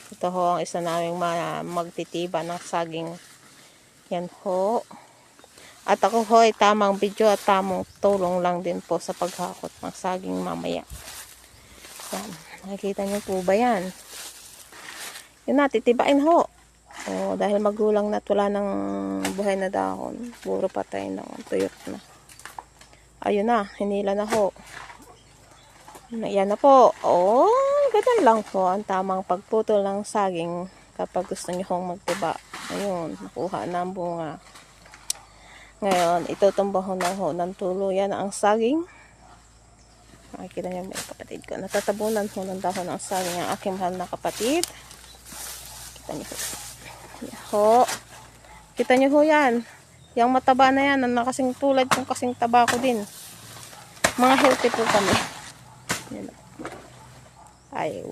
Ito ho ang isa naming magtitiba ng saging. Yan ho. At ako ho ay tamang video at tamang tulong lang din po sa paghakot ng saging mamaya. Yan. Nakikita niyo po ba yan? Yun na, titibain ho. O, dahil magulang na at wala ng buhay na dahon. Puro patay na. Tuyot na. Ayun na, hinila na ho. Yan na po. Oh, ganyan lang po ang tamang pagputol ng saging kapag gusto nyo hong magtiba. Ayun, nakuha na ang bunga. Ngayon, itutumbang ho ng tuluyan ang saging. Makikita nyo may kapatid ko. Natatabunan ho ng dahon ng saging ang aking mahal na kapatid. Kita nyo ho. Yan ho. Kita nyo ho yan. Yung mataba na yan, na kasing tulad kung kasing taba ko din. Mga healthy po kami. Yan. Ay.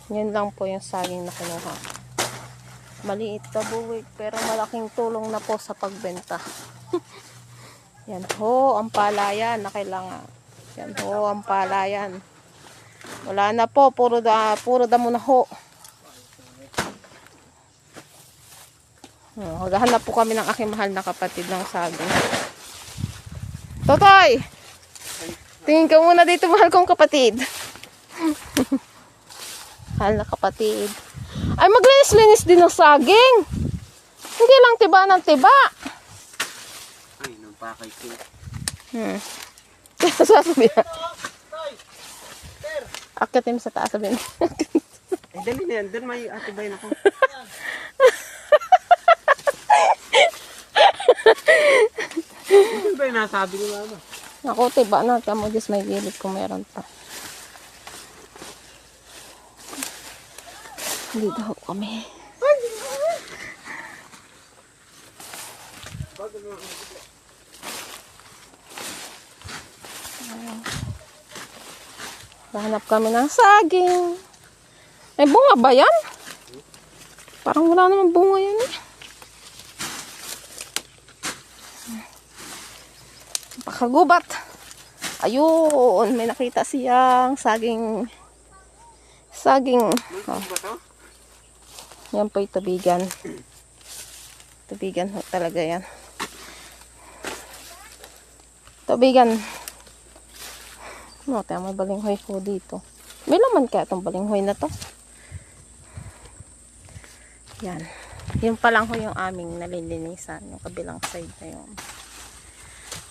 Yun lang po yung saging na kinuha. Maliit na buwig pero malaking tulong na po sa pagbenta. Yan ho, ang palayan na kailangan. Yan ho, ang palayan. Wala na po, puro damo na ho. Maghahanap po kami ng aking mahal na kapatid ng saging. Totoy! Tingin ka muna dito, mahal kong kapatid. Mahal na kapatid. Ay, maglinis-linis din ng saging. Hindi lang tiba ng tiba. Ay, nampakay ko. Sasabihin. Akitin sa taas, sabihin. Ay, dali na yan. Doon may atibayin ako. Ito ba yung nasabi ni mama? Ako, tiba na. Kamo, Diyos, may gilid kung meron pa. Hindi daw kami. Hanap kami ng saging. May bunga ba yan? Parang wala naman bunga yan eh. Pakagubat. Ayun, may nakita siyang saging. Oh. Yan po yung tubigan. Tubigan ho talaga yan. Tubigan. No, may balinghoy ko dito. May laman kaya itong balinghoy na to. Yan. Yung pa lang ho yung aming nalilinisan. Yung kabilang side na yun.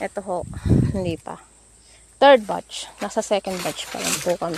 Ito ho, hindi pa. Third batch. Nasa second batch pa lang po kami.